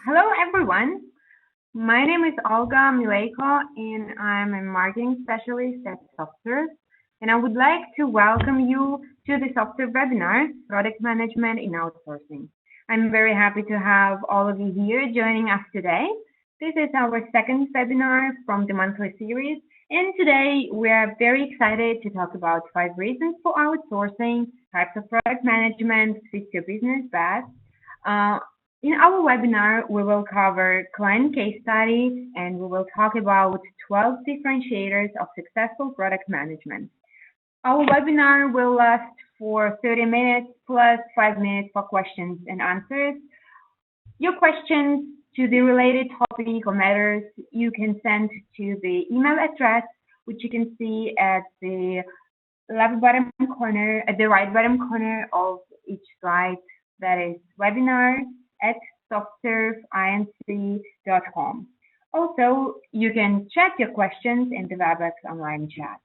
Hello, everyone. My name is Olga Mileko, and I'm a marketing specialist at SoftServe. And I would like to welcome you to the SoftServe webinar, Product Management in Outsourcing. I'm very happy to have all of you here joining us today. This is our second webinar from the monthly series, and today we are very excited to talk about 5 reasons for outsourcing, types of product management, fits your business best. Uh, in our webinar, we will cover client case study and we will talk about 12 differentiators of successful product management. Our webinar will last for 30 minutes plus 5 minutes for questions and answers. Your questions to the related topic or matters you can send to the email address, which you can see at the left bottom corner, at the right bottom corner of each slide. That is webinar@softserveinc.com. Also, you can chat your questions in the WebEx online chat,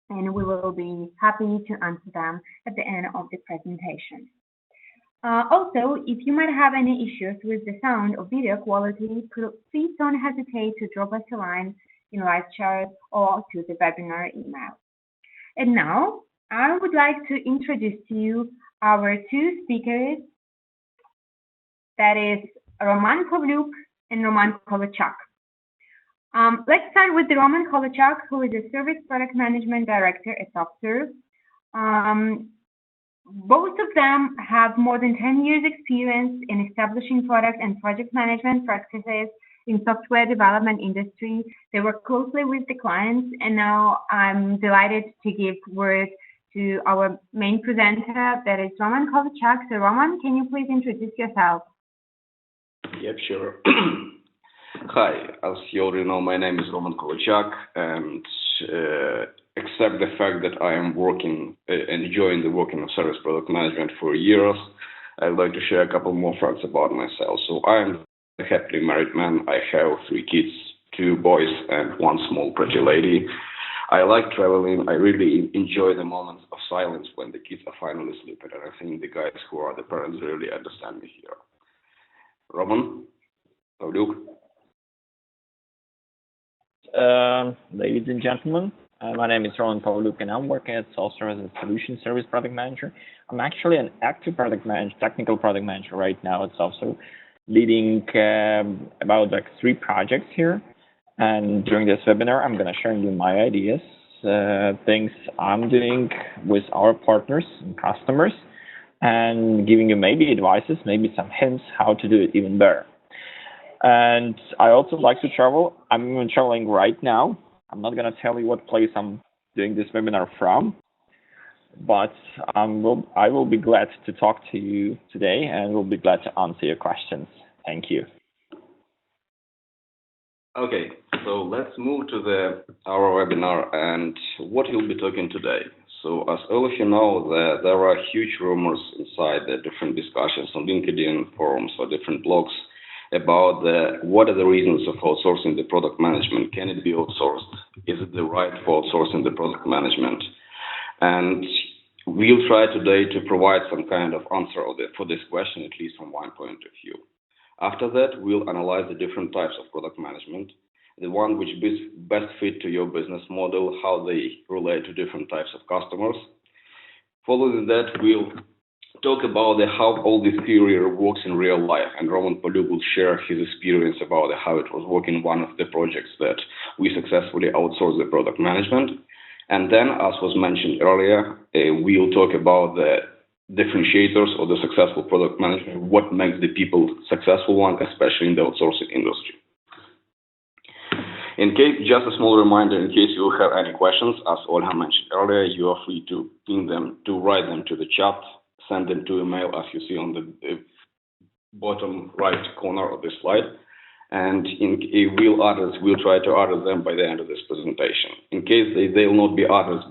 and we will be happy to answer them at the end of the presentation. Also, if you might have any issues with the sound or video quality, please don't hesitate to drop us a line in live chat or to the webinar email. And now, I would like to introduce to you our two speakers. That is Roman Pavlyuk and Roman Kovalchuk. Let's start with Roman Kovalchuk, who is a Service Product Management Director at SoftServe. Both of them have more than 10 years experience in establishing product and project management practices in software development industry. They work closely with the clients, and now I'm delighted to give word to our main presenter, that is Roman Kovalchuk. So Roman, can you please introduce yourself? Yep, sure. Hi, as you already know, my name is Roman Kovalchuk, and except the fact that I am enjoying the working of service product management for years, I'd like to share a couple more facts about myself. So I am a happily married man. I have 3 kids, 2 boys and 1 small pretty lady. I like traveling. I really enjoy the moments of silence when the kids are finally sleeping, and I think the guys who are the parents really understand me here. Roman, Pavlyuk. Ladies and gentlemen, my name is Roman Pavlyuk, and I'm working at SoftServe as a solution service product manager. I'm actually an active product manager, technical product manager right now at SoftServe, leading about 3 projects here. And during this webinar, I'm going to share you my ideas, things I'm doing with our partners and customers, and giving you maybe advices, maybe some hints how to do it even better. And I also like to travel. I'm even traveling right now. I'm not going to tell you what place I'm doing this webinar from, but I will be glad to talk to you today, and will be glad to answer your questions. Thank you. Okay, so let's move to our webinar and what you'll be talking today. So as all of you know, there are huge rumors inside the different discussions on LinkedIn forums or different blogs about what are the reasons of outsourcing the product management. Can it be outsourced? Is it the right for outsourcing the product management? And we'll try today to provide some kind of answer for this question, at least from one point of view. After that, we'll analyze the different types of product management, the one which best fit to your business model, how they relate to different types of customers. Following that, we'll talk about how all this theory works in real life, and Roman Pavlyuk will share his experience about how it was working in one of the projects that we successfully outsourced the product management. And then, as was mentioned earlier, we'll talk about the differentiators of the successful product management, what makes the people successful one, especially in the outsourcing industry. Just a small reminder, in case you have any questions, as Olga mentioned earlier, you are free to pin them, to write them to the chat, send them to email, as you see on the bottom right corner of this slide. And we'll try to address them by the end of this presentation. In case they will not be addressed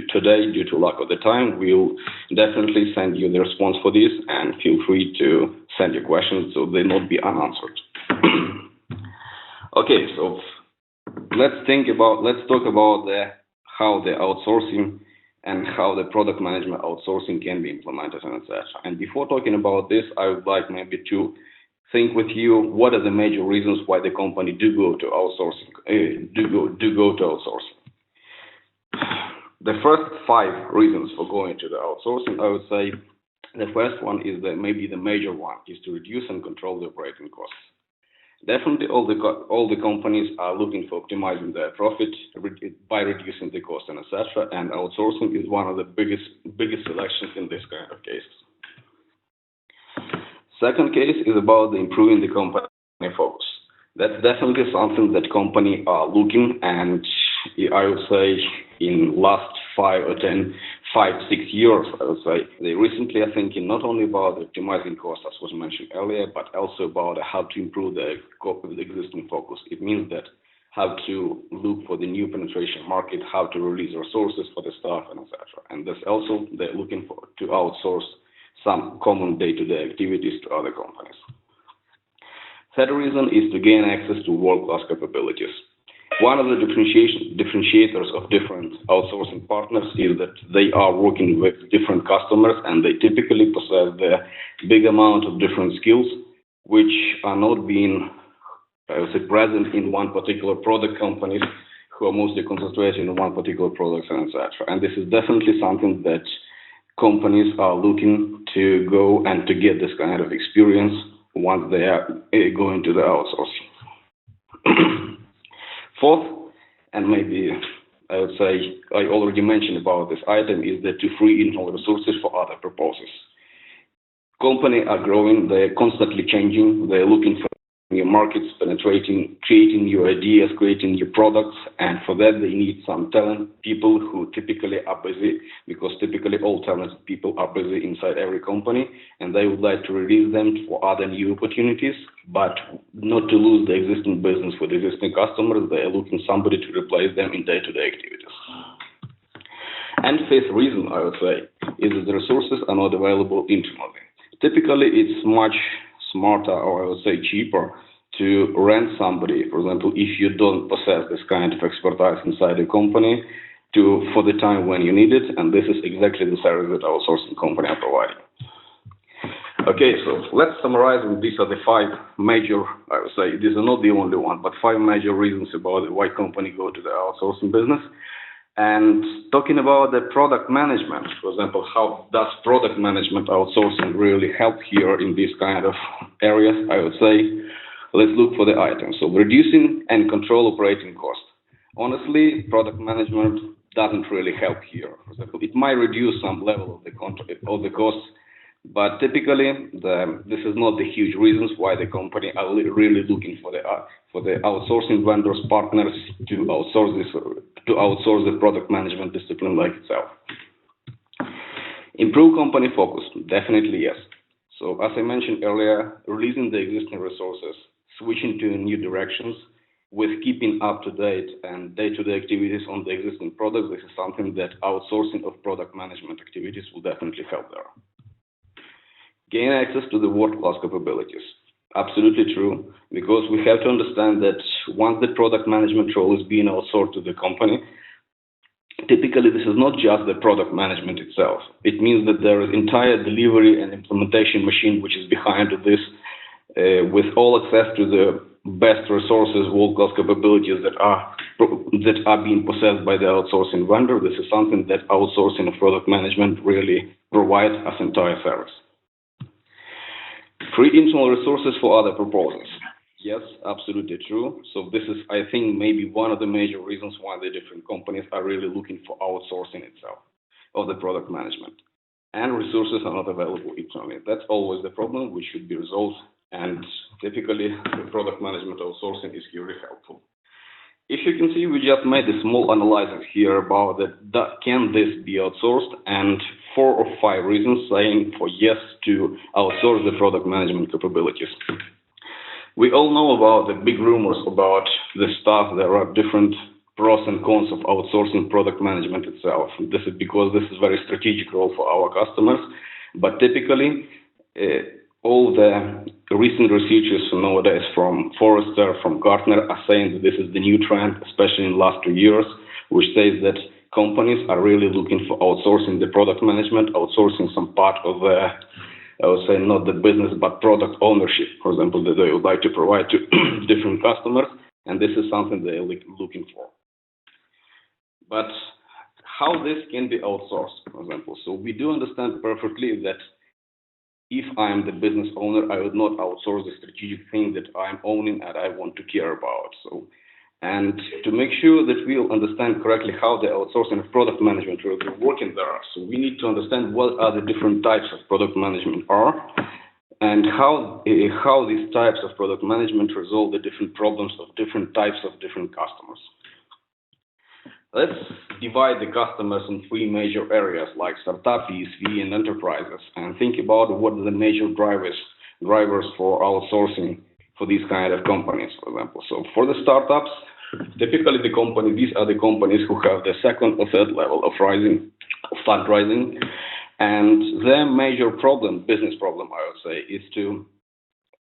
today due to lack of the time, we'll definitely send you the response for this, and feel free to send your questions so they not be unanswered. Okay, so let's talk about how the outsourcing and how the product management outsourcing can be implemented and etc. And before talking about this, I would like maybe to think with you what are the major reasons why the company do go to outsourcing. Do go to outsourcing. The first 5 reasons for going to the outsourcing, I would say, the first one is maybe the major one is to reduce and control the operating costs. Definitely, all the companies are looking for optimizing their profit by reducing the cost and etc. And outsourcing is one of the biggest selections in this kind of cases. Second case is about improving the company focus. That's definitely something that company are looking, and I would say in last 5 or 10, 5, 6 years, I would say, they recently are thinking not only about optimizing costs, as was mentioned earlier, but also about how to improve the existing focus. It means that how to look for the new penetration market, how to release resources for the staff, and etc. And this also, they're looking to outsource some common day-to-day activities to other companies. Third reason is to gain access to world-class capabilities. One of the differentiators of different outsourcing partners is that they are working with different customers, and they typically possess the big amount of different skills which are not being present in one particular product companies, who are mostly concentrated in one particular product, and etc. And this is definitely something that companies are looking to go and to get this kind of experience once they are going to the outsourcing. Fourth, and maybe I would say I already mentioned about this item, is that to free internal resources for other purposes. Companies are growing, they're constantly changing, they're looking for new markets, penetrating, creating new ideas, creating new products, and for that they need some talent people who typically are busy, because typically all talented people are busy inside every company, and they would like to release them for other new opportunities, but not to lose the existing business with existing customers. They are looking somebody to replace them in day-to-day activities. And fifth reason, I would say, is that the resources are not available internally. Typically, it's much smarter, or I would say cheaper, to rent somebody, for example, if you don't possess this kind of expertise inside a company, for the time when you need it, and this is exactly the service that outsourcing company are providing. Okay, so let's summarize, and these are the 5 major, I would say, these are not the only one, but 5 major reasons about why company go to the outsourcing business. And talking about the product management, for example, how does product management outsourcing really help here in these kind of areas? I would say, let's look for the items. So reducing and control operating costs. Honestly, product management doesn't really help here. For example, it might reduce some level of the costs, but typically this is not the huge reasons why the company are really looking for the outsourcing vendors, partners to outsource the product management discipline like itself. Improve company focus, definitely yes. So as I mentioned earlier, releasing the existing resources, switching to new directions, with keeping up to date and day-to-day activities on the existing products, this is something that outsourcing of product management activities will definitely help there. Gain access to the world-class capabilities. Absolutely true, because we have to understand that once the product management role is being outsourced to the company, typically this is not just the product management itself. It means that there is entire delivery and implementation machine which is behind this, with all access to the best resources, world-class capabilities that are being possessed by the outsourcing vendor. This is something that outsourcing of product management really provides as entire service. Free internal resources for other purposes. Yes, absolutely true. So this is, I think, maybe one of the major reasons why the different companies are really looking for outsourcing itself of the product management. And resources are not available internally. That's always the problem which should be resolved. And typically, the product management outsourcing is really helpful. If you can see, we just made a small analysis here about can this be outsourced, and 4 or 5 reasons saying for yes to outsource the product management capabilities. We all know about the big rumors about the stuff. There are different pros and cons of outsourcing product management itself. This is because this is a very strategic role for our customers, but typically all the recent researchers nowadays from Forrester, from Gartner are saying that this is the new trend, especially in the last 2 years, which says that companies are really looking for outsourcing the product management, outsourcing some part of the I would say, not the business, but product ownership, for example, that they would like to provide to different customers, and this is something they're looking for. But how this can be outsourced, for example. So we do understand perfectly that if I'm the business owner, I would not outsource the strategic thing that I'm owning and I want to care about. So, and to make sure that we'll understand correctly how the outsourcing of product management will be working there, so we need to understand what are the different types of product management are, and how these types of product management resolve the different problems of different types of different customers. Let's divide the customers in three major areas like startup, ESV, and enterprises, and think about what are the major drivers for outsourcing for these kind of companies, for example. So for the startups, typically these are the companies who have the second or third level of fundraising, and their major business problem, I would say, is to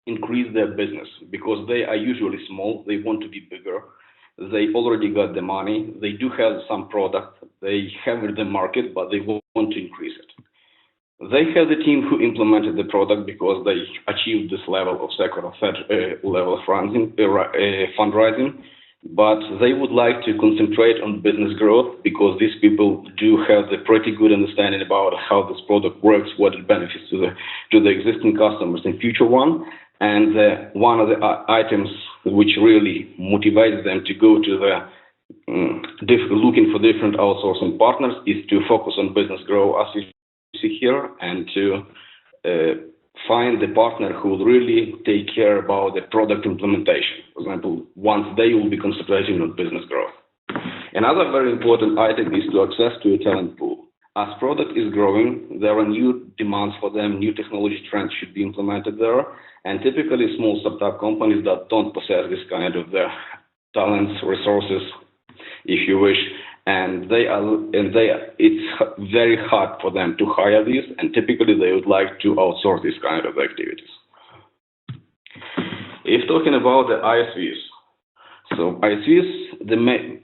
increase their business because they are usually small, they want to be bigger. They already got the money, they do have some product, they have the market, but they want to increase it. They have the team who implemented the product because they achieved this level of second or third level of fundraising, but they would like to concentrate on business growth because these people do have the pretty good understanding about how this product works, what it benefits to the existing customers in future one. And one of the items which really motivates them to go to looking for different outsourcing partners is to focus on business growth, as you see here, and to find the partner who will really take care about the product implementation. For example, once they will be concentrating on business growth. Another very important item is to access to a talent pool. As product is growing, there are new demands for them, new technology trends should be implemented there, and typically small startup companies that don't possess this kind of talents, resources, if you wish, it's very hard for them to hire these, and typically they would like to outsource this kind of activities. If talking about the ISVs, so ISVs,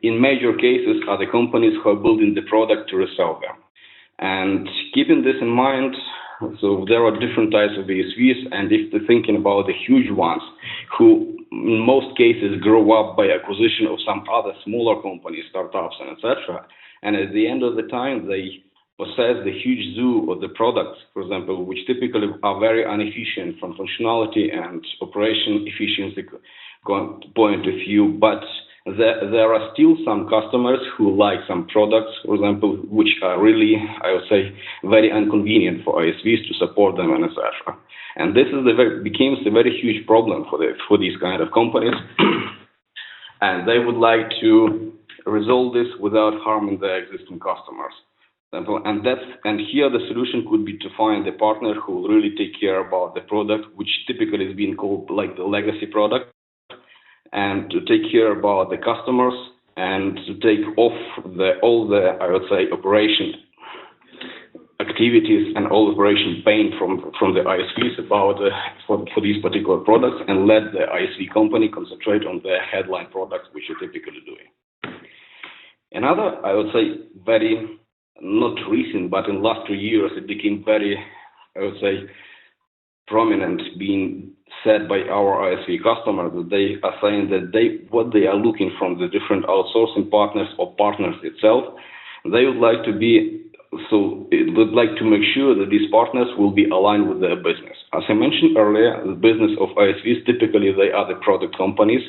in major cases, are the companies who are building the product to resell them. And keeping this in mind, so there are different types of ISVs, and if they're thinking about the huge ones, who in most cases grow up by acquisition of some other smaller companies, startups, and etc. And at the end of the time, they possess the huge zoo of the products, for example, which typically are very inefficient from functionality and operation efficiency point of view, but there are still some customers who like some products, for example, which are really, I would say, very inconvenient for ISVs to support them, and etc. And this is becomes a very huge problem for these kind of companies, and they would like to resolve this without harming their existing customers. And here the solution could be to find a partner who will really take care about the product, which typically is being called like the legacy product, and to take care about the customers and to take off all the, I would say, operation activities and all operation pain from the ISVs about for these particular products, and let the ISV company concentrate on the headline products which you're typically doing. Another, I would say, very not recent, but in the last 2 years, it became very, I would say, prominent, being said by our ISV customers, that they are saying that what they are looking from the different outsourcing partners or partners itself, they would like to make sure that these partners will be aligned with their business. As I mentioned earlier, the business of ISVs, typically they are the product companies,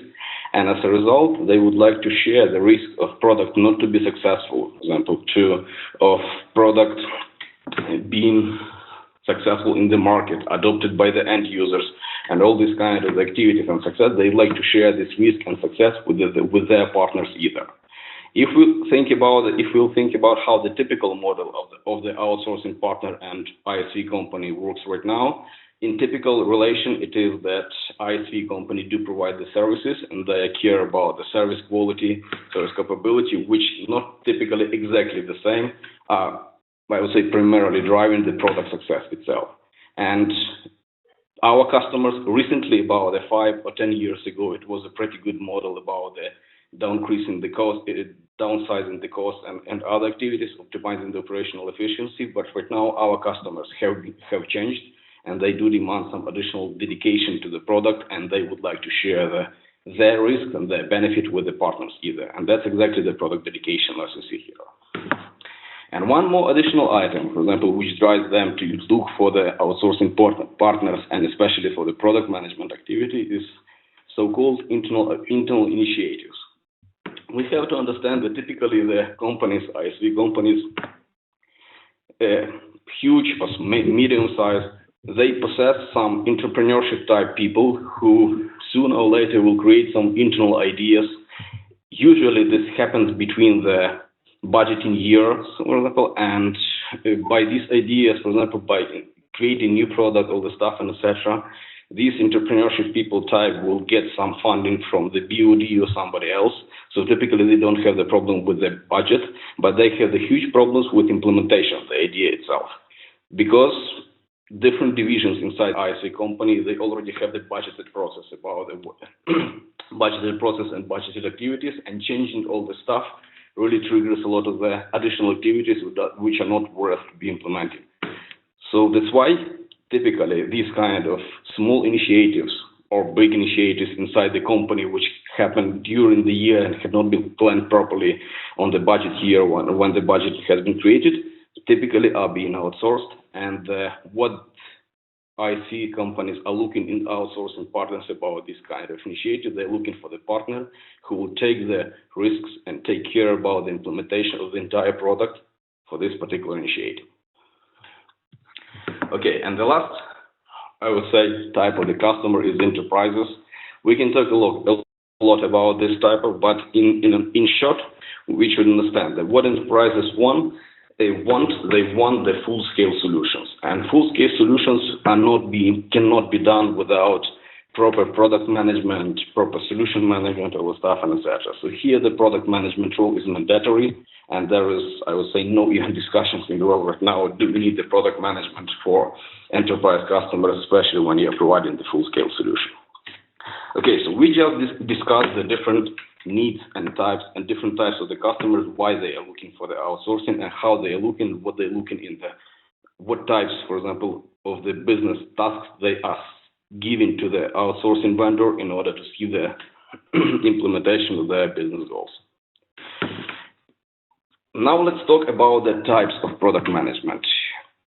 and as a result, they would like to share the risk of product not to be successful, for example, of product being successful in the market, adopted by the end users, and all these kind of activities and success. They like to share this risk and success with their partners either. If we'll think about how the typical model of the outsourcing partner and ISV company works right now, in typical relation, it is that ISV company do provide the services and they care about the service quality, service capability, which not typically exactly the same, I would say primarily driving the product success itself. And our customers recently, about 5 or 10 years ago, it was a pretty good model about downsizing the cost and other activities, optimizing the operational efficiency. But right now, our customers have changed, and they do demand some additional dedication to the product, and they would like to share their risk and their benefit with the partners either. And that's exactly the product dedication as you see here. And one more additional item, for example, which drives them to look for the outsourcing partners, and especially for the product management activity, is so-called internal initiatives. We have to understand that typically the companies, ISV companies, huge or medium-sized, they possess some entrepreneurship type people who sooner or later will create some internal ideas. Usually this happens between the budgeting years, for example, and by these ideas, for example, by creating new product, all the stuff and etc., these entrepreneurship people type will get some funding from the BOD or somebody else. So typically they don't have the problem with the budget, but they have the huge problems with implementation of the idea itself. Because different divisions inside ISV company, they already have the budgeted process about the budgeted process and budgeted activities, and changing all the stuff really triggers a lot of the additional activities which are not worth to be implemented. So that's why typically these kind of small initiatives or big initiatives inside the company which happen during the year and have not been planned properly on the budget year when the budget has been created, typically are being outsourced. And what I see companies are looking in outsourcing partners about this kind of initiative. They're looking for the partner who will take the risks and take care about the implementation of the entire product for this particular initiative. Okay, and the last, I would say, type of the customer is enterprises. We can talk a lot about this type of, but in short, we should understand that what enterprises want, they want the full-scale solutions, and full-scale solutions cannot be done without proper product management, proper solution management, all the stuff, and etc. So here the product management role is mandatory, and there is, I would say, no even discussions in the world right now. Do we need the product management for enterprise customers, especially when you're providing the full-scale solution? Okay, so we just discussed the different needs and types and different types of the customers, why they are looking for the outsourcing and how they are looking, what they're looking in what types, for example, of the business tasks they are giving to the outsourcing vendor in order to see the implementation of their business goals. Now let's talk about the types of product management.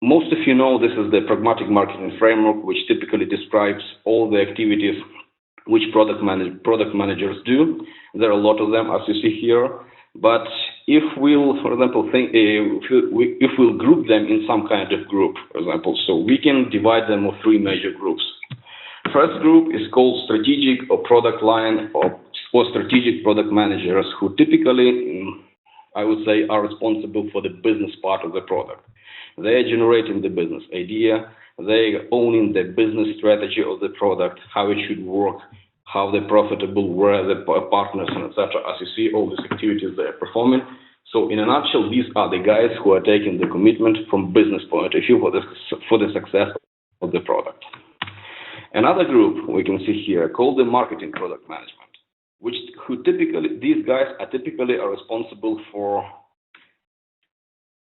Most of you know this is the Pragmatic marketing framework, which typically describes all the activities which product managers do. There are a lot of them, as you see here. But if we'll, for example, if we'll group them in some kind of group, for example, so we can divide them in three major groups. First group is called strategic or product line or strategic product managers, who typically, I would say, are responsible for the business part of the product. They are generating the business idea, they are owning the business strategy of the product, how it should work, how they're profitable, where are the partners, and etc. As you see, all these activities they are performing. So in a nutshell, these are the guys who are taking the commitment from business point of view for the success of the product. Another group we can see here called the marketing product management, these guys are typically responsible for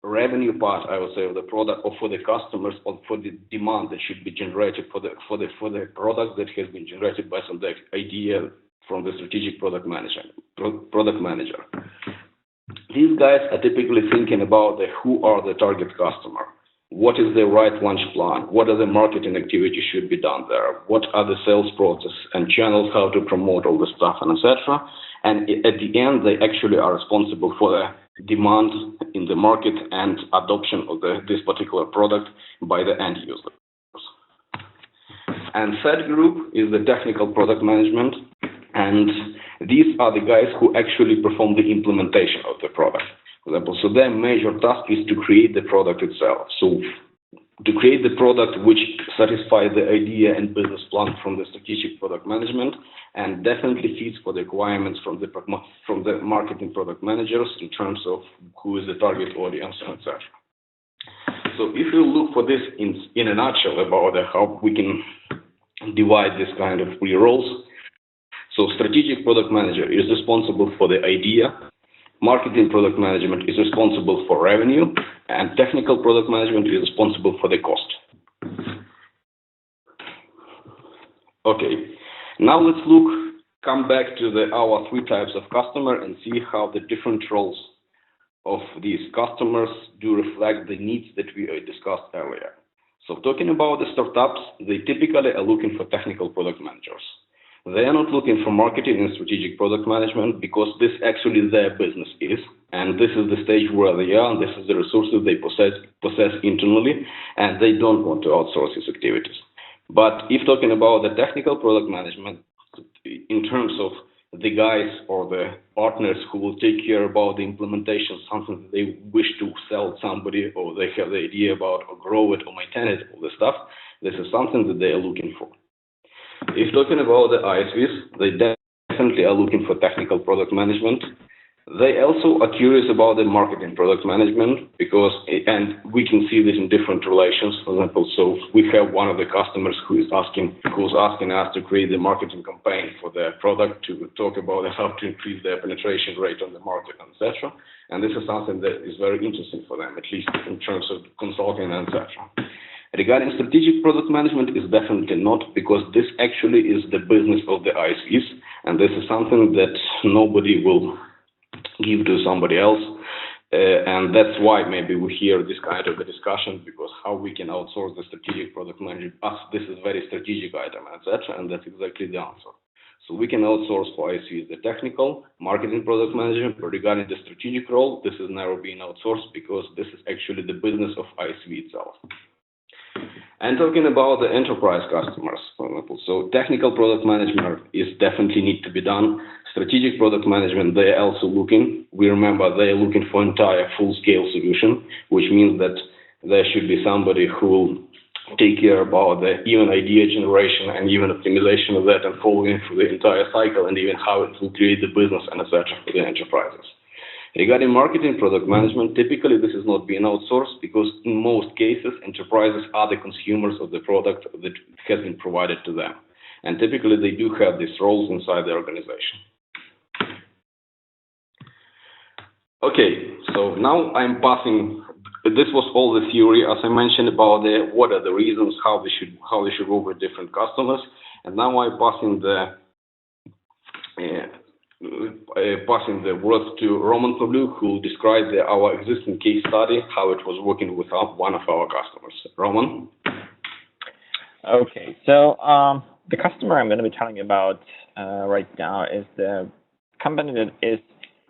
revenue part, I would say, of the product, or for the customers, or for the demand that should be generated for the product that has been generated by some idea from the strategic product manager. These guys are typically thinking about who are the target customer, what is the right launch plan, what are the marketing activities should be done there, what are the sales process and channels, how to promote all the stuff, and etc. And at the end, they actually are responsible for the demand in the market and adoption of this particular product by the end users. And third group is the technical product management, and these are the guys who actually perform the implementation of the product. For example, so their major task is to create the product itself. So to create the product which satisfies the idea and business plan from the strategic product management, and definitely fits for the requirements from the marketing product managers in terms of who is the target audience, etc. So if you look for this in a nutshell about how we can divide this kind of three roles. So strategic product manager is responsible for the idea, marketing product management is responsible for revenue, and technical product management is responsible for the cost. Okay, now let's come back to our three types of customer and see how the different roles of these customers do reflect the needs that we discussed earlier. So talking about the startups, they typically are looking for technical product managers. They are not looking for marketing and strategic product management because this actually their business is, and this is the stage where they are, and this is the resources they possess internally, and they don't want to outsource these activities. But if talking about the technical product management, in terms of the guys or the partners who will take care about the implementation, something that they wish to sell somebody, or they have the idea about, or grow it, or maintain it, all this stuff, this is something that they are looking for. If talking about the ISVs, they definitely are looking for technical product management. They also are curious about the marketing product management because, and we can see this in different relations. For example, so we have one of the customers who's asking us to create the marketing campaign for their product, to talk about how to increase their penetration rate on the market, etc. And this is something that is very interesting for them, at least in terms of consulting, etc. Regarding strategic product management, is definitely not, because this actually is the business of the ISVs, and this is something that nobody will give to somebody else, and that's why maybe we hear this kind of a discussion, because how we can outsource the strategic product management, this is very strategic item, etc., and that's exactly the answer. So we can outsource for ISVs the technical marketing product management, but regarding the strategic role, this is never being outsourced because this is actually the business of ISV itself. And talking about the enterprise customers, for example, so technical product management is definitely need to be done. Strategic product management, they are also looking. We remember they are looking for entire full-scale solution, which means that there should be somebody who will take care about the even idea generation and even optimization of that, and following through the entire cycle, and even how it will create the business and etc. for the enterprises. Regarding marketing product management, typically this is not being outsourced because in most cases, enterprises are the consumers of the product that has been provided to them. And typically they do have these roles inside the organization. Okay, so now I'm passing, this was all the theory, as I mentioned, about what are the reasons, how they should work with different customers. And now I'm passing the words to Roman Pavlyuk, who will describe our existing case study, how it was working with one of our customers. Roman? Okay, so the customer I'm going to be telling you about right now is the company that is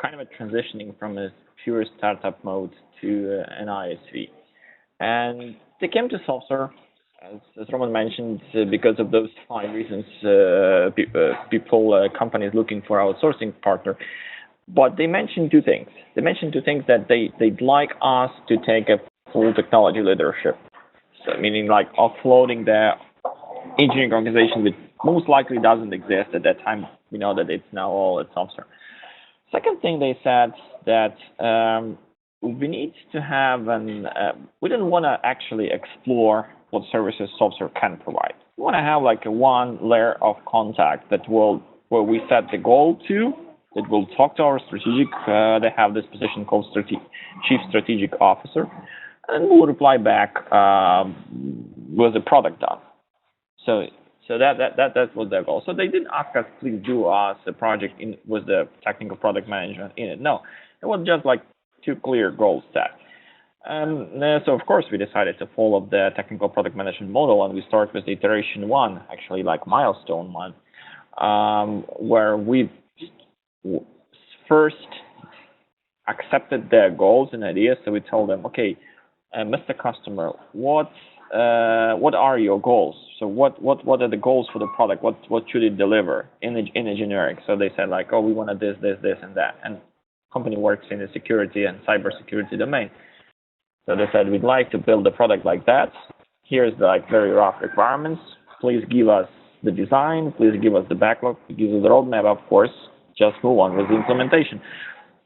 kind of transitioning from a pure startup mode to an ISV. And they came to SoftServe, as Roman mentioned, because of those 5 reasons companies looking for outsourcing partner. But they mentioned 2 things. They mentioned 2 things that they'd like us to take a full technology leadership. So meaning like offloading the engineering organization, which most likely doesn't exist at that time. We know that it's now all at SoftServe. Second thing they said that we need to have we didn't want to actually explore what services SoftServe can provide. We want to have like a one layer of contact where we set the goal to, that will talk to our strategic, they have this position called Chief Strategic Officer, and we'll reply back with the product done. So that was their goal. So they didn't ask us, please do us a project with the technical product management in it. No, it was just like 2 clear goals set. So of course we decided to follow the technical product management model, and we start with iteration 1, actually like milestone 1, where we first accepted their goals and ideas. So we told them, okay, Mr. Customer, what are your goals? So what are the goals for the product? What should it deliver in a generic? So they said like, oh, we want this, and that. And company works in the security and cybersecurity domain. So they said, we'd like to build a product like that. Here's the very rough requirements. Please give us the design. Please give us the backlog. Give us the roadmap, of course. Just move on with the implementation.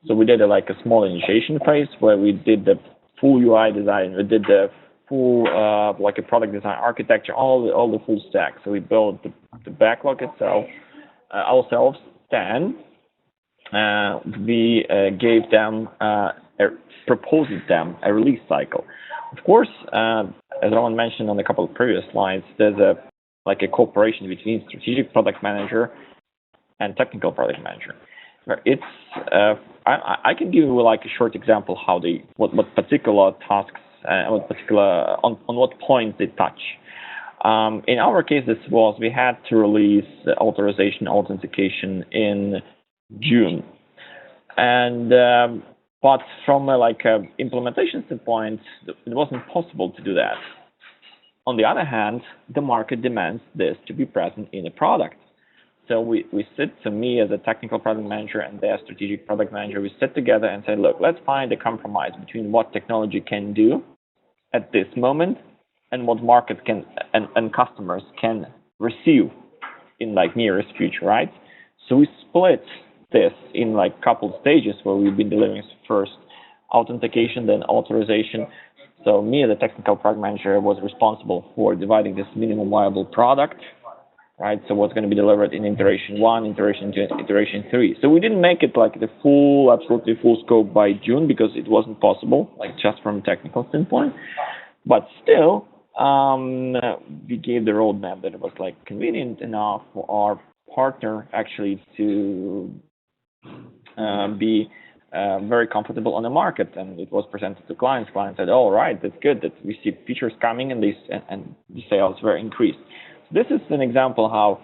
So we did a small initiation phase where we did the full UI design. We did the full a product design architecture, all the full stack. So we built the backlog itself ourselves. Then we gave them proposed them a release cycle. Of course, as Roman mentioned on a couple of previous slides, there's a like a cooperation between strategic product manager and technical product manager. It's I can give you like a short example how what particular tasks what particular on what points they touch. In our case, we had to release the authorization authentication in June, and but from a implementation standpoint, it wasn't possible to do that. On the other hand, the market demands this to be present in a product. So me as a technical product manager and their strategic product manager, we sit together and say, look, let's find a compromise between what technology can do at this moment and what market can and customers can receive in nearest future, right? So we split this in couple stages where we've been delivering first authentication, then authorization. So me as a technical product manager was responsible for dividing this minimum viable product, right? So what's going to be delivered in iteration 1, iteration 2, and iteration 3. So we didn't make it absolutely full scope by June because it wasn't possible, just from a technical standpoint. But still, we gave the roadmap that it was convenient enough for our partner actually to be very comfortable on the market, and it was presented to clients. Clients said, "All right, that's good. That we see features coming, and the sales were increased." So this is an example how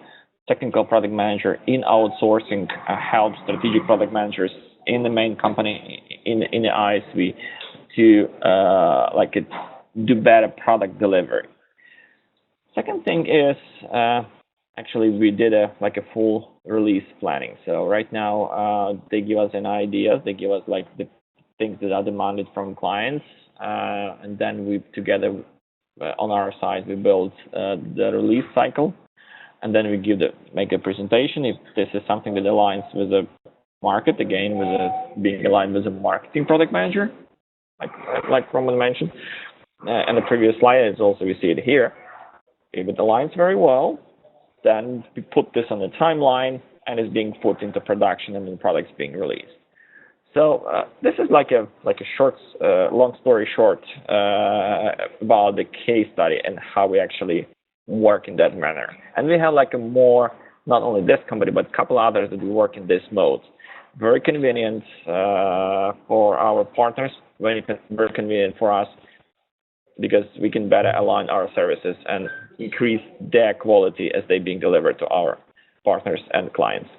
technical product manager in outsourcing helps strategic product managers in the main company in the ISV to do better product delivery. Second thing is actually we did a full release planning. So right now they give us an idea, they give us the things that are demanded from clients, and then we together on our side we build the release cycle, and then we make a presentation if this is something that aligns with the market, again with being aligned with a marketing product manager, like Roman mentioned. And the previous slide is also, we see it here. If it aligns very well, then we put this on the timeline and it's being put into production and the product's being released. So this is a short, long story short about the case study and how we actually work in that manner. And we have a more, not only this company, but a couple others that we work in this mode. Very convenient for our partners, very convenient for us, because we can better align our services and increase their quality as they're being delivered to our partners and clients.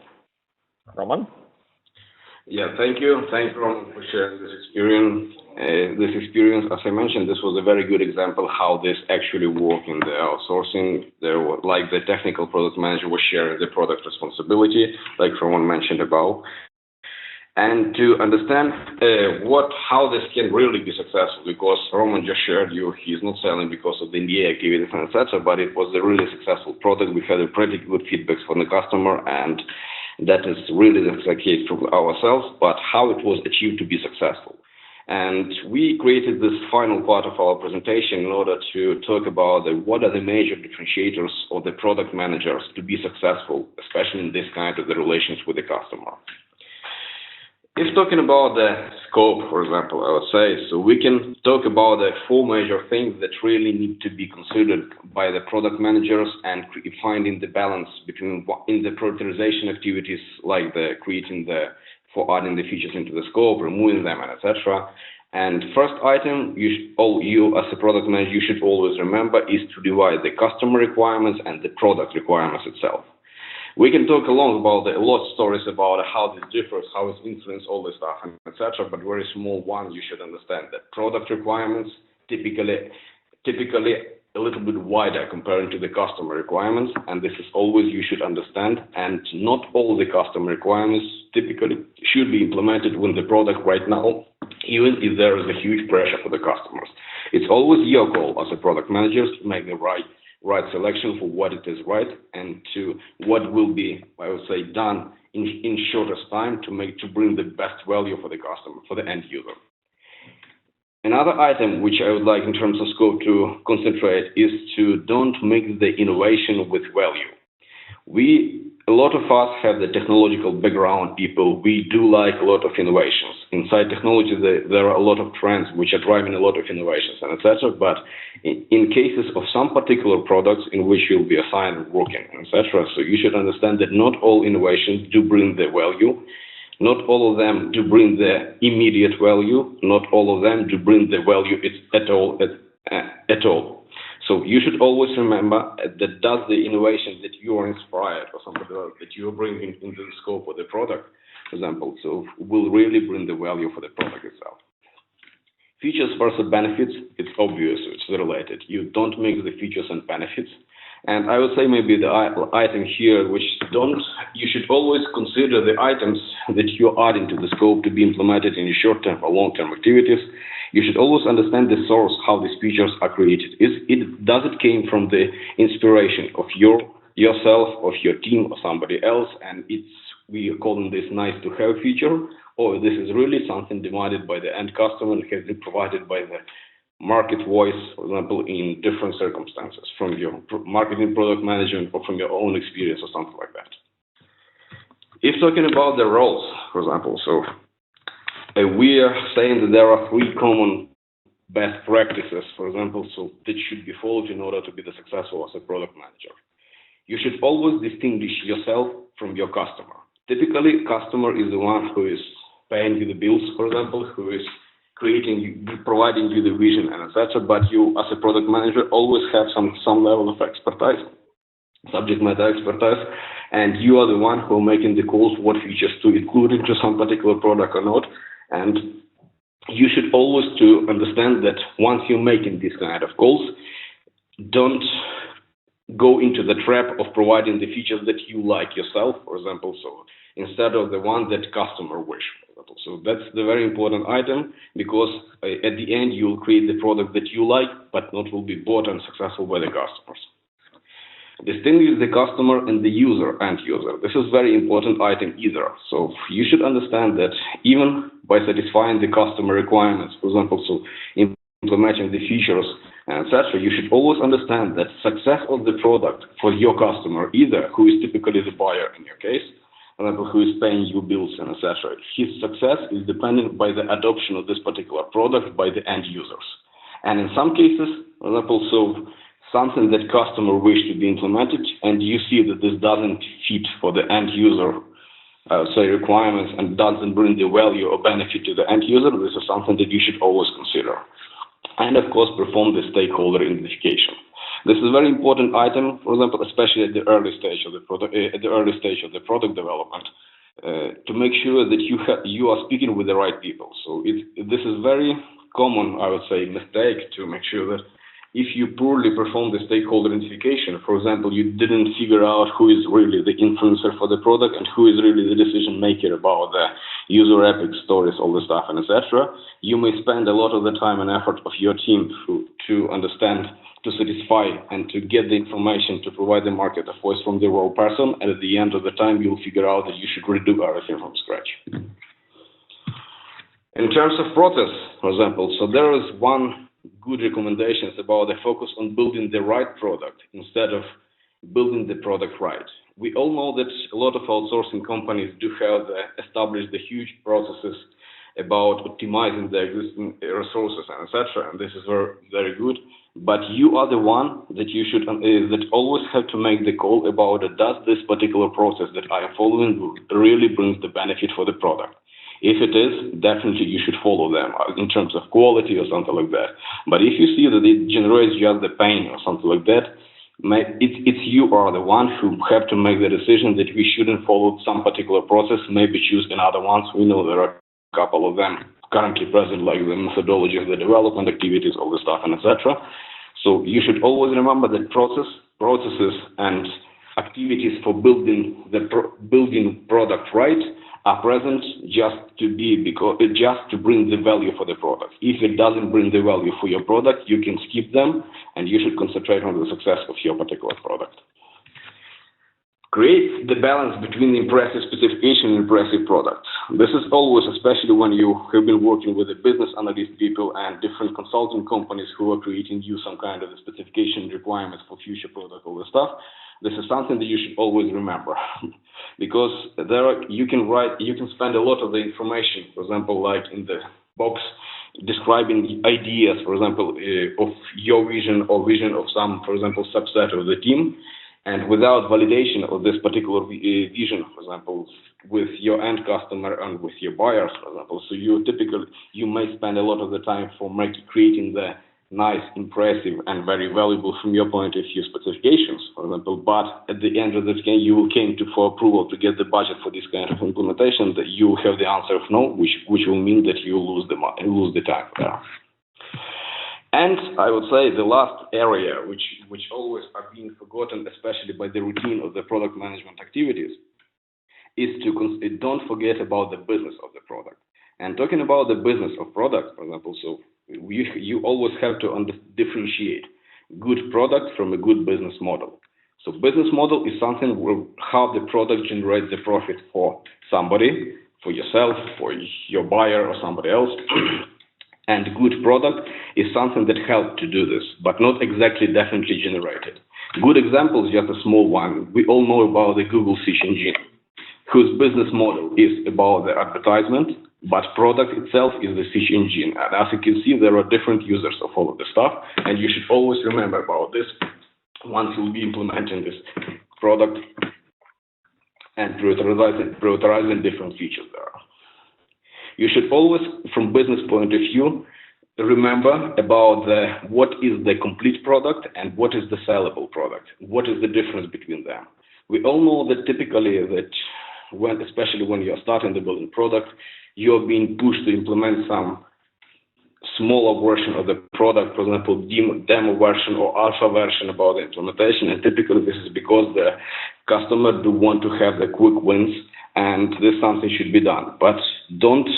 Roman? Yeah, thank you. Thanks, Roman, for sharing this experience. As I mentioned, this was a very good example how this actually works in the outsourcing. There was, the technical product manager was sharing the product responsibility, like Roman mentioned above. And to understand how this can really be successful, because Roman just shared he's not selling because of the NDA activities and etc., but it was a really successful product. We had a pretty good feedback from the customer, and that is really the case for ourselves, but how it was achieved to be successful. And we created this final part of our presentation in order to talk about what are the major differentiators of the product managers to be successful, especially in this kind of the relations with the customer. If talking about the scope, for example, I would say, so we can talk about the 4 major things that really need to be considered by the product managers and finding the balance between in the prioritization activities, like for adding the features into the scope, removing them, and etc. And first item, you as a product manager, you should always remember is to divide the customer requirements and the product requirements itself. We can talk a lot of stories about how this differs, how it's influenced all this stuff, and etc. But very small one, you should understand that product requirements typically a little bit wider compared to the customer requirements, and this is always you should understand. And not all the customer requirements typically should be implemented with the product right now, even if there is a huge pressure for the customers. It's always your call as a product manager to make the right selection for what it is right and to what will be, I would say, done in shortest time to bring the best value for the customer, for the end user. Another item which I would like in terms of scope to concentrate is to don't make the innovation with value. We a lot of us have the technological background people. We do like a lot of innovations. Inside technology, there are a lot of trends which are driving a lot of innovations and etc. But in cases of some particular products in which you'll be assigned working, etc., so you should understand that not all innovations do bring the value. Not all of them do bring the immediate value. Not all of them do bring the value at all. So you should always remember that does the innovation that you are inspired or something that you are bringing into the scope of the product, for example, so will really bring the value for the product itself. Features versus benefits, it's obvious, it's related. You don't mix the features and benefits. And I would say maybe the item here, you should always consider the items that you're adding to the scope to be implemented in your short-term or long-term activities. You should always understand the source, how these features are created. Does it came from the inspiration of yourself, of your team, or somebody else, and we are calling this nice to have feature, or this is really something demanded by the end customer and has been provided by the market voice, for example, in different circumstances, from your marketing product management or from your own experience or something like that. If talking about the roles, for example, so we are saying that there are 3 common best practices, for example, so that should be followed in order to be the successful as a product manager. You should always distinguish yourself from your customer. Typically, customer is the one who is paying you the bills, for example, who is providing you the vision and etc. But you, as a product manager, always have some level of expertise, subject matter expertise, and you are the one who are making the calls what features to include into some particular product or not. And you should always to understand that once you're making these kind of calls, don't go into the trap of providing the features that you like yourself, for example, so instead of the one that customer wish. So that's the very important item, because at the end you'll create the product that you like, but not will be bought and successful by the customers. Distinguish the customer and the end user. This is very important item either. So you should understand that even by satisfying the customer requirements, for example, so implementing the features and etc., you should always understand that success of the product for your customer, either who is typically the buyer in your case, for example, who is paying you bills and etc., his success is dependent by the adoption of this particular product by the end users. And in some cases, for example, so something that customer wish to be implemented, and you see that this doesn't fit for the end user requirements and doesn't bring the value or benefit to the end user, this is something that you should always consider. And of course, perform the stakeholder identification. This is a very important item, for example, especially at the early stage of the product development, to make sure that you are speaking with the right people. So this is very common, I would say, mistake to make sure that if you poorly perform the stakeholder identification, for example, you didn't figure out who is really the influencer for the product and who is really the decision maker about the user epic stories, all the stuff, and etc., you may spend a lot of the time and effort of your team to understand, to satisfy, and to get the information to provide the market a voice from the raw person, and at the end of the time, you'll figure out that you should redo everything from scratch. In terms of process, for example, so there is one good recommendations about the focus on building the right product instead of building the product right. We all know that a lot of outsourcing companies do have established the huge processes about optimizing the existing resources and etc. And this is very, very good. But you are the one that you should that always have to make the call about does this particular process that I am following really brings the benefit for the product. If it is, definitely you should follow them in terms of quality or something like that. But if you see that it generates just the pain or something like that, it's you are the one who have to make the decision that we shouldn't follow some particular process, maybe choose another ones. We know there are a couple of them currently present, like the methodology of the development activities, all the stuff, and etc. So you should always remember that processes and activities for building product right are present just to bring the value for the product. If it doesn't bring the value for your product, you can skip them, and you should concentrate on the success of your particular product. Create the balance between impressive specification and impressive products. This is always, especially when you have been working with the business analyst people and different consulting companies who are creating you some kind of specification requirements for future product, all the stuff. This is something that you should always remember, because you can spend a lot of the information, for example, like in the box describing the ideas, for example, of your vision or vision of some, for example, subset of the team, and without validation of this particular vision, for example, with your end customer and with your buyers, for example. So you may spend a lot of the time for creating the nice, impressive, and very valuable from your point of view specifications, for example, but at the end of the day, you came for approval to get the budget for this kind of implementation, that you have the answer of no, which will mean that you lose the time there. And I would say the last area, which always are being forgotten, especially by the routine of the product management activities, is to don't forget about the business of the product. And talking about the business of product, for example, so you always have to differentiate good product from a good business model. So business model is something where how the product generates the profit for somebody, for yourself, for your buyer or somebody else. And good product is something that helps to do this, but not exactly definitely generated. Good example is just a small one. We all know about the Google search engine, whose business model is about the advertisement, but product itself is the search engine. And as you can see, there are different users of all of the stuff, and you should always remember about this once you'll be implementing this product and prioritizing different features there. You should always, from business point of view, remember about what is the complete product and what is the sellable product. What is the difference between them? We all know that typically especially when you're starting the building product, you're being pushed to implement some smaller version of the product, for example, demo version or alpha version about the implementation. And typically this is because the customer do want to have the quick wins, and this something should be done. But don't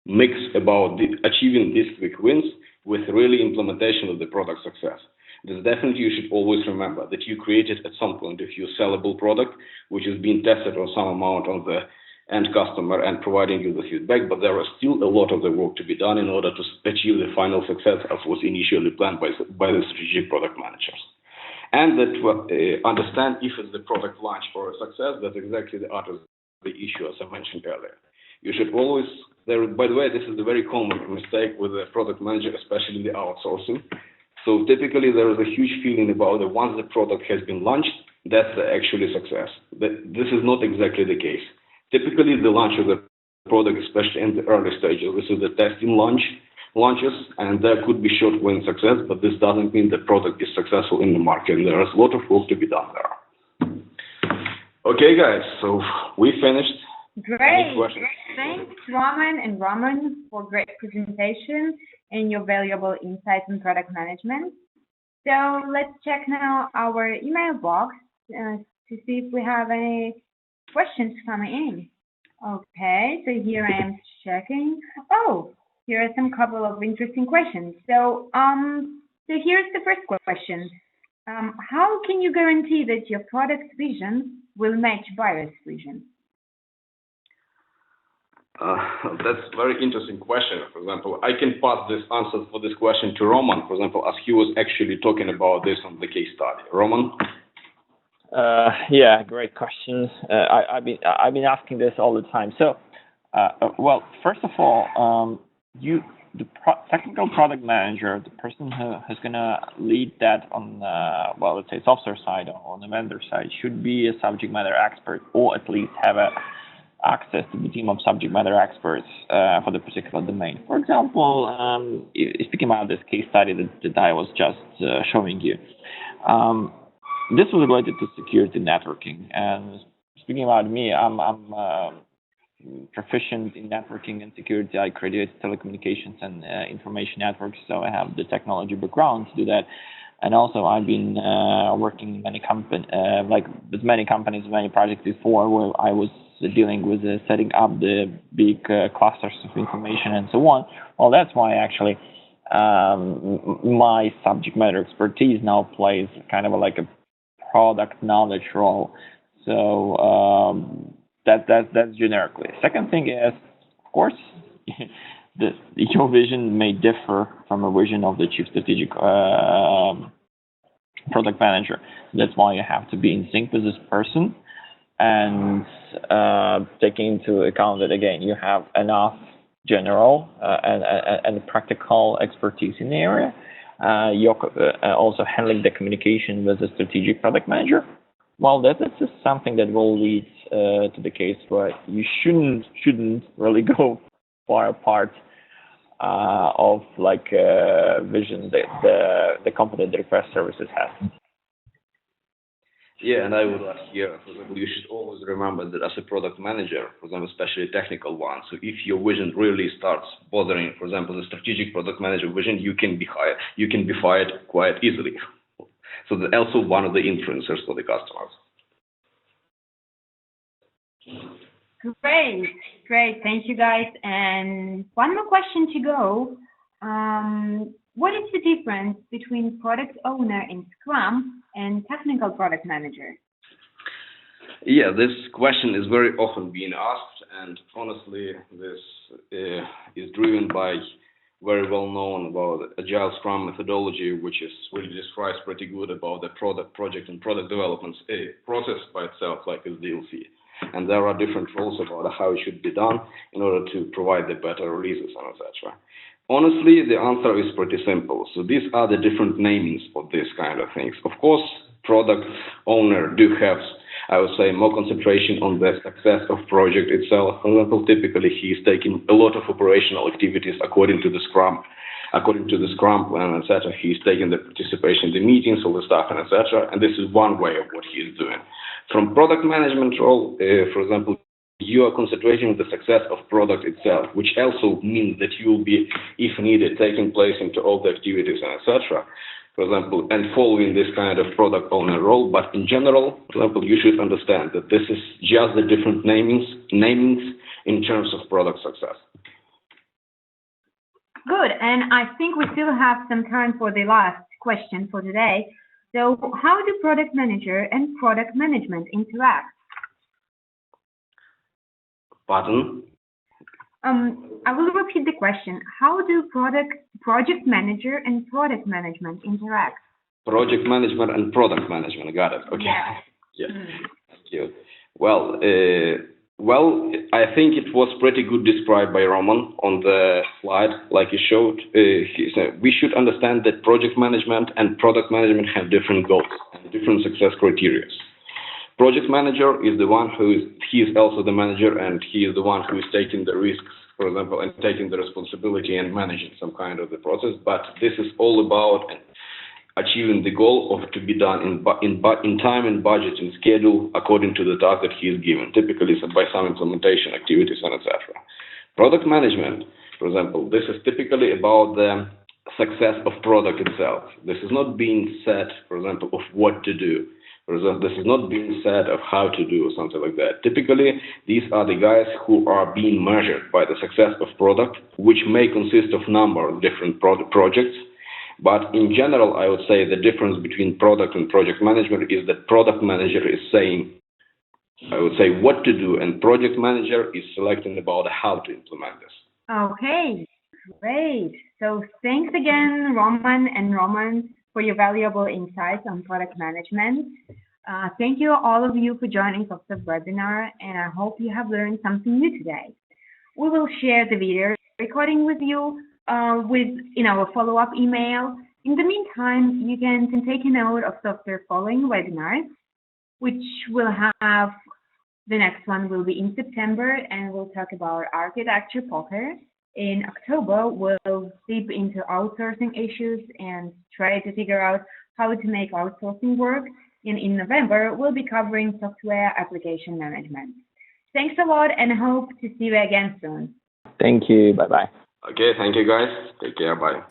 mix about achieving these quick wins with really implementation of the product success. This definitely you should always remember that you created at some point if you sellable product, which is being tested on some amount on the end customer and providing you the feedback, but there is still a lot of the work to be done in order to achieve the final success as was initially planned by the strategic product managers. And that understand if it's the product launch or a success, that's exactly the issue as I mentioned earlier. You should always, by the way, this is a very common mistake with the product manager, especially the outsourcing. So typically there is a huge feeling about that once the product has been launched, that's actually success. This is not exactly the case. Typically the launch of the product, especially in the early stages, this is the testing launches, and there could be short win success, but this doesn't mean the product is successful in the market. There is a lot of work to be done there. Okay guys, so we finished. Great. Thanks, Roman, for great presentation and your valuable insights on product management. So let's check now our email box to see if we have any questions coming in. Okay, so here I am checking. Oh, here are some couple of interesting questions. So here's the first question. How can you guarantee that your product vision will match buyer's vision? That's a very interesting question. For example, I can pass this answer for this question to Roman, for example, as he was actually talking about this on the case study. Roman? Yeah, great questions. I've been asking this all the time. So, well, first of all, the technical product manager, the person who's gonna lead that on well, let's say SoftServe side or on the vendor side, should be a subject matter expert, or at least have access to the team of subject matter experts for the particular domain. For example, speaking about this case study that I was just showing you, this was related to security networking. And speaking about me, I'm proficient in networking and security. I created telecommunications and information networks, so I have the technology background to do that. And also, I've been working in many companies, many projects before, where I was dealing with setting up the big clusters of information and so on. Well, that's why actually my subject matter expertise now plays kind of like a product knowledge role. So that's generically. Second thing is, of course, your vision may differ from a vision of the chief strategic product manager. That's why you have to be in sync with this person, and taking into account that again you have enough general and practical expertise in the area. You're also handling the communication with the strategic product manager. Well, that is something that will lead to the case where you shouldn't really go far apart of like vision that the company that request services has. Yeah, and I would add here, for example, you should always remember that as a product manager, for example, especially a technical one, so if your vision really starts bothering, for example, the strategic product manager vision, you can be fired quite easily. So that's also one of the influencers for the customers. Great. Thank you, guys. And one more question to go. What is the difference between product owner in Scrum and technical product manager? Yeah, this question is very often being asked, and honestly, this is driven by very well known about Agile Scrum methodology, which is really describes pretty good about the product, project, and product development process by itself, like as DLC. And there are different rules about how it should be done in order to provide the better releases and etc. Honestly, the answer is pretty simple. So these are the different namings of these kind of things. Of course, product owner do have, I would say, more concentration on the success of project itself. For example, typically he is taking a lot of operational activities according to the Scrum plan, etc. He is taking the participation in the meetings, all the stuff, and etc. And this is one way of what he is doing. From product management role, for example, you are concentrating on the success of product itself, which also means that you will be, if needed, taking place into all the activities and etc. For example, and following this kind of product owner role. But in general, for example, you should understand that this is just the different namings in terms of product success. Good, and I think we still have some time for the last question for today. So how do product manager and product management interact? Pardon? I will repeat the question. How do project manager and product management interact? Project management and product management, got it. Okay. Yeah. Thank you. Well, I think it was pretty good described by Roman on the slide, like he showed. He said we should understand that project management and product management have different goals and different success criteria. Project manager is the one he is also the manager, and he is the one who is taking the risks, for example, and taking the responsibility and managing some kind of the process. But this is all about achieving the goal of to be done in time and budget and schedule according to the task that he is given, typically by some implementation activities and etc. Product management, for example, this is typically about the success of product itself. This is not being said, for example, of what to do. For example, this is not being said of how to do or something like that. Typically, these are the guys who are being measured by the success of product, which may consist of number of different projects. But in general, I would say the difference between product and project management is that product manager is saying, I would say, what to do, and project manager is selecting about how to implement this. Okay, great. So thanks again, Roman, for your valuable insights on product management. Thank you all of you for joining SoftServe webinar, and I hope you have learned something new today. We will share the video recording with you in our follow-up email. In the meantime, you can take a note of SoftServe following webinars, which will have, the next one will be in September, and we'll talk about architecture poker. In October, we'll deep into outsourcing issues and try to figure out how to make outsourcing work. And in November, we'll be covering software application management. Thanks a lot, and hope to see you again soon. Thank you. Bye-bye. Okay, thank you guys. Take care. Bye.